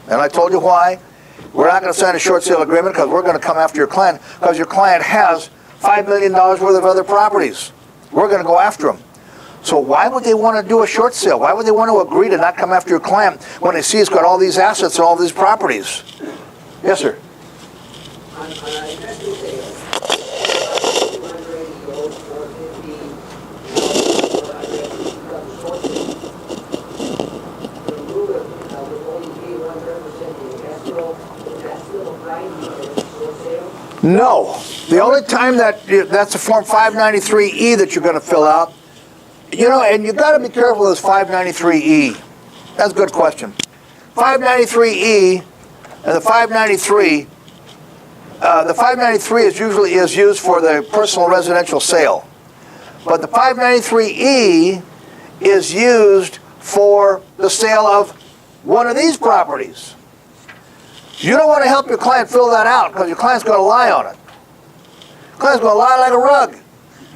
And I told you why. We're not going to sign a short sale agreement because we're going to come after your client because your client has $5 million worth of other properties. We're going to go after them. So why would they want to do a short sale? Why would they want to agree to not come after your client when they see it's got all these assets and all these properties? Yes, sir. On an investor sale, No. The only time that's a Form 593E that you're going to fill out, you know, and you've got to be careful with this 593E. That's a good question. 593E and the 593 is usually used for the personal residential sale. But the 593E is used for the sale of one of these properties. You don't want to help your client fill that out because your client's going to lie on it. Your client's going to lie like a rug.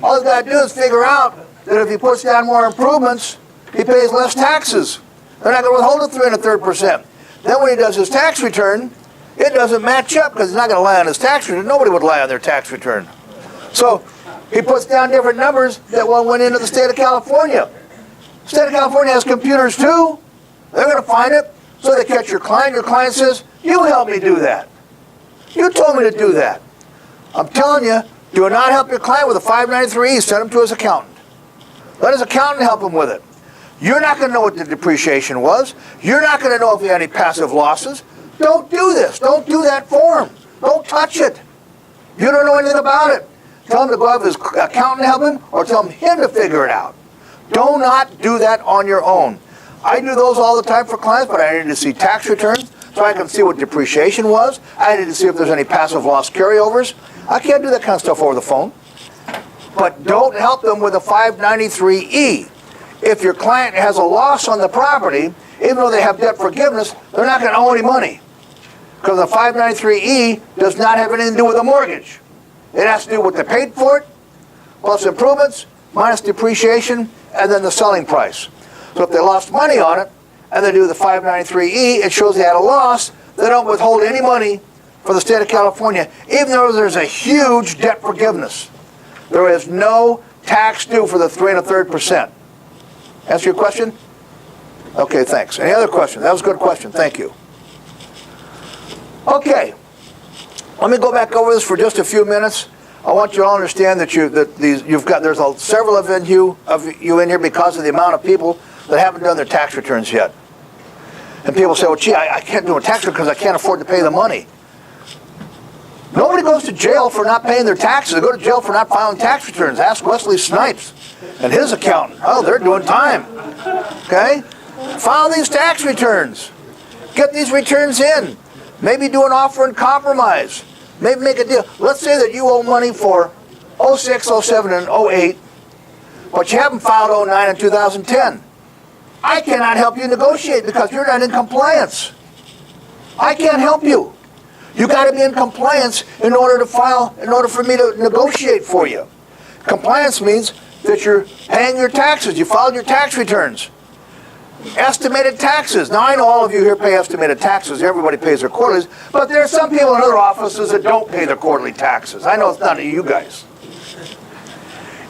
All he's got to do is figure out that if he puts down more improvements, he pays less taxes. They're not going to withhold the 3 1/3%. Then when he does his tax return, it doesn't match up because he's not going to lie on his tax return. Nobody would lie on their tax return. So he puts down different numbers that went into the state of California. The state of California has computers too. They're going to find it. So they catch your client. Your client says, "You helped me do that. You told me to do that." I'm telling you, do not help your client with a 593E. Send him to his accountant. Let his accountant help him with it. You're not going to know what the depreciation was. You're not going to know if he had any passive losses. Don't do this. Don't do that for him. Don't touch it. You don't know anything about it. Tell him to go have his accountant help him or tell him to figure it out. Do not do that on your own. I do those all the time for clients, but I need to see tax returns so I can see what depreciation was. I need to see if there's any passive loss carryovers. I can't do that kind of stuff over the phone. But don't help them with a 593E. If your client has a loss on the property, even though they have debt forgiveness, they're not going to owe any money. Because the 593E does not have anything to do with a mortgage. It has to do with the paid for it, plus improvements, minus depreciation, and then the selling price. So if they lost money on it, and they do the 593E, it shows they had a loss. They don't withhold any money for the state of California, even though there's a huge debt forgiveness. There is no tax due for the 3 1/3%. Answer your question? Okay, thanks. Any other questions? That was a good question. Thank you. Okay. Let me go back over this for just a few minutes. I want you to all understand that there's several of you in here because of the amount of people that haven't done their tax returns yet. And people say, "Well, gee, I can't do a tax return because I can't afford to pay the money." Nobody goes to jail for not paying their taxes. They go to jail for not filing tax returns. Ask Wesley Snipes and his accountant. Oh, they're doing time. Okay? File these tax returns. Get these returns in. Maybe do an offer and compromise. Maybe make a deal. Let's say that you owe money for 06, 07, and 08, but you haven't filed 09 and 2010. I cannot help you negotiate because you're not in compliance. I can't help you. You got to be in compliance in order for me to negotiate for you. Compliance means that you're paying your taxes. You filed your tax returns. Estimated taxes. Now, I know all of you here pay estimated taxes. Everybody pays their quarterlies. But there are some people in other offices that don't pay their quarterly taxes. I know it's not you guys.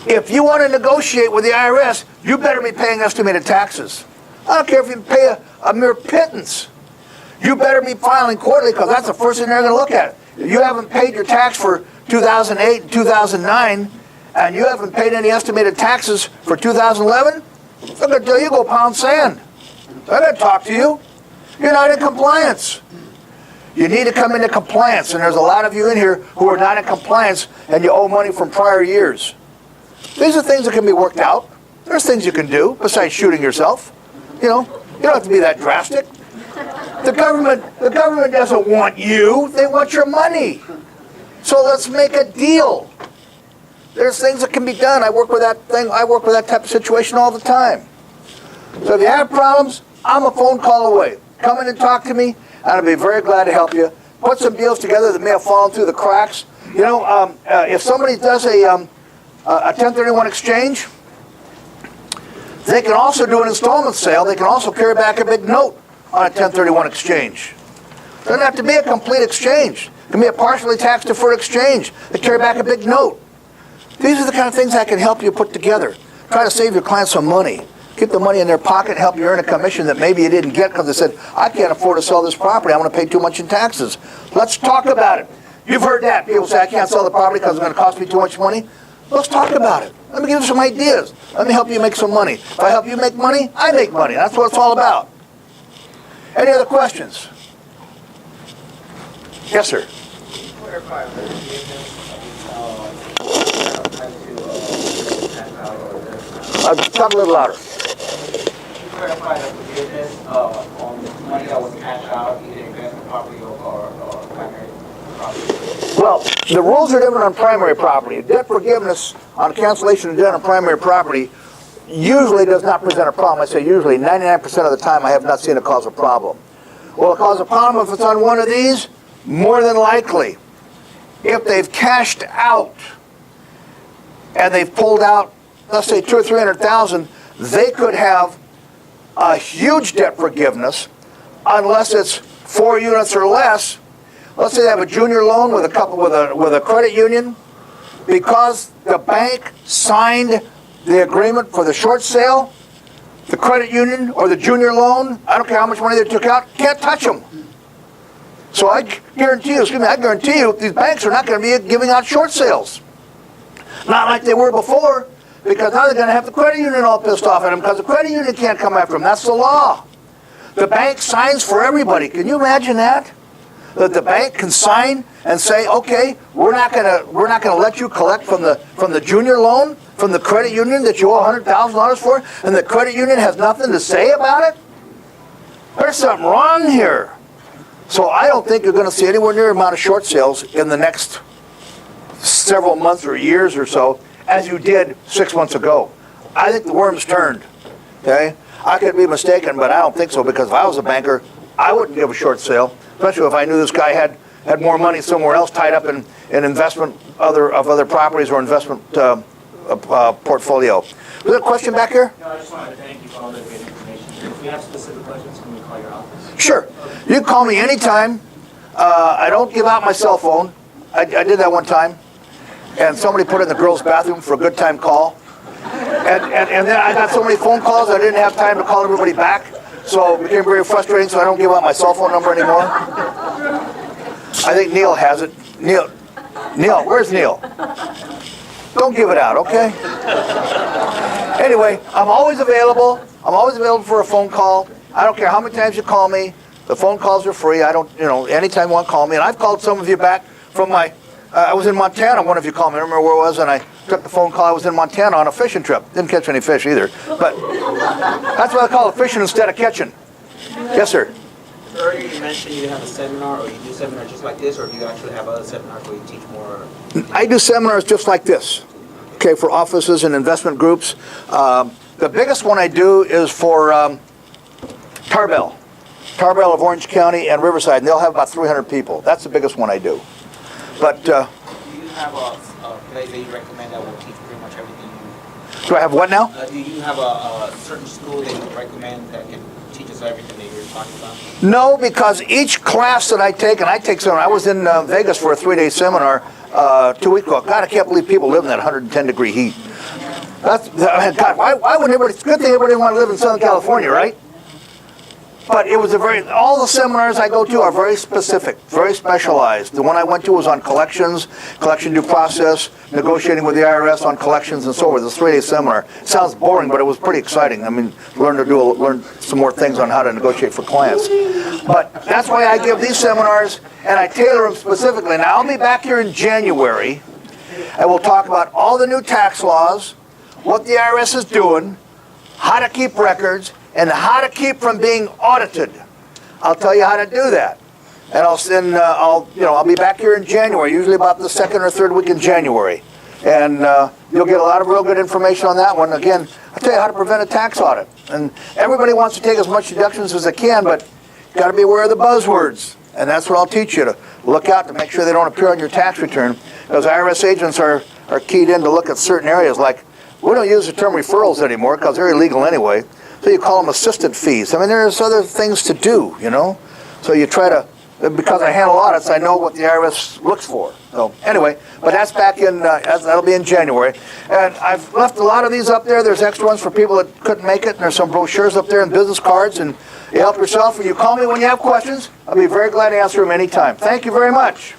If you want to negotiate with the IRS, you better be paying estimated taxes. I don't care if you pay a mere pittance. You better be filing quarterly because that's the first thing they're going to look at. If you haven't paid your tax for 2008 and 2009, and you haven't paid any estimated taxes for 2011, they're going to tell you go pound sand. They're going to talk to you. You're not in compliance. You need to come into compliance, and there's a lot of you in here who are not in compliance, and you owe money from prior years. These are things that can be worked out. There's things you can do besides shooting yourself. You know, you don't have to be that drastic. The government doesn't want you. They want your money. So let's make a deal. There's things that can be done. I work with that type of situation all the time. So if you have problems, I'm a phone call away. Come in and talk to me, and I'll be very glad to help you. Put some deals together that may have fallen through the cracks. You know, if somebody does a 1031 exchange, they can also do an installment sale. They can also carry back a big note on a 1031 exchange. Doesn't have to be a complete exchange. It can be a partially tax deferred exchange. They carry back a big note. These are the kind of things that can help you put together. Try to save your clients some money. Keep the money in their pocket, help you earn a commission that maybe you didn't get because they said, I can't afford to sell this property. I'm going to pay too much in taxes. Let's talk about it. You've heard that. People say, I can't sell the property because it's going to cost me too much money. Let's talk about it. Let me give you some ideas. Let me help you make some money. If I help you make money, I make money. That's what it's all about. Any other questions? Yes, sir. Clarify Talk a little louder. clarify the forgiveness on the money that was cashed out, either investment property or primary property? Well, the rules are different on primary property. Debt forgiveness on cancellation of debt on primary property usually does not present a problem. I say usually, 99% of the time I have not seen it cause a problem. Will it cause a problem if it's on one of these? More than likely. If they've cashed out and they've pulled out, let's say $200,000 or $300,000, they could have a huge debt forgiveness unless it's 4 units or less. Let's say they have a junior loan with a credit union. Because the bank signed the agreement for the short sale, the credit union or the junior loan, I don't care how much money they took out, can't touch them. So I guarantee you, these banks are not going to be giving out short sales. Not like they were before, because now they're going to have the credit union all pissed off at them because the credit union can't come after them. That's the law. The bank signs for everybody. Can you imagine that? That the bank can sign and say, okay, we're not going to let you collect from the junior loan from the credit union that you owe $100,000 for, and the credit union has nothing to say about it. There's something wrong here. So I don't think you're going to see anywhere near the amount of short sales in the next several months or years or so as you did 6 months ago. I think the worm's turned. Okay, I could be mistaken, but I don't think so, because if I was a banker, I wouldn't give a short sale, especially if I knew this guy had more money somewhere else tied up in investment of other properties or investment portfolio. Was there a question back here? No, I just wanted to thank you for all that great information. If we have specific questions, can we call your office? Sure. You can call me anytime. I don't give out my cell phone. I did that one time, and somebody put it in the girls' bathroom for a good time call. And then I got so many phone calls I didn't have time to call everybody back. So it became very frustrating, so I don't give out my cell phone number anymore. I think Neil has it. Neil, where's Neil? Don't give it out, okay? Anyway, I'm always available. I'm always available for a phone call. I don't care how many times you call me. The phone calls are free. I don't, anytime you want to call me. And I've called some of you back from I was in Montana. One of you called me. I don't remember where it was, and I took the phone call. I was in Montana on a fishing trip. Didn't catch any fish either. But that's why I call it fishing instead of catching. Yes, sir. Earlier you mentioned you have a seminar, or you do seminars just like this, or do you actually have other seminars where you teach more? I do seminars just like this, okay, for offices and investment groups. The biggest one I do is for Tarbell of Orange County and Riverside, and they'll have about 300 people. That's the biggest one I do. But do you have a place that you recommend that will teach pretty much everything you? do I have what now? Do you have a certain school that you recommend that can teach us everything that you're talking about? No, because each class that I take, and I take seminar, I was in Vegas for a 3-day seminar 2 weeks ago. God, I can't believe people live in that 110-degree heat. God, why wouldn't everybody? It's a good thing everybody want to live in Southern California, right? But it was all the seminars I go to are very specific, very specialized. The one I went to was on collections, collection due process, negotiating with the IRS on collections and so forth. It's a 3-day seminar. It sounds boring, but it was pretty exciting. I mean, learn some more things on how to negotiate for clients. But that's why I give these seminars, and I tailor them specifically. Now, I'll be back here in January, and we'll talk about all the new tax laws, what the IRS is doing, how to keep records, and how to keep from being audited. I'll tell you how to do that. And I'll be back here in January, usually about the 2nd or 3rd week in January. And you'll get a lot of real good information on that one. Again, I'll tell you how to prevent a tax audit. And everybody wants to take as much deductions as they can, but you got to be aware of the buzzwords. And that's what I'll teach you, to look out to make sure they don't appear on your tax return. Because IRS agents are keyed in to look at certain areas, like we don't use the term referrals anymore because they're illegal anyway. So you call them assistant fees. I mean, there's other things to do, So you try to because I handle audits, I know what the IRS looks for. So anyway, but that's back in, that'll be in January. And I've left a lot of these up there. There's extra ones for people that couldn't make it. And there's some brochures up there and business cards. And you help yourself. Or you call me when you have questions. I'll be very glad to answer them anytime. Thank you very much.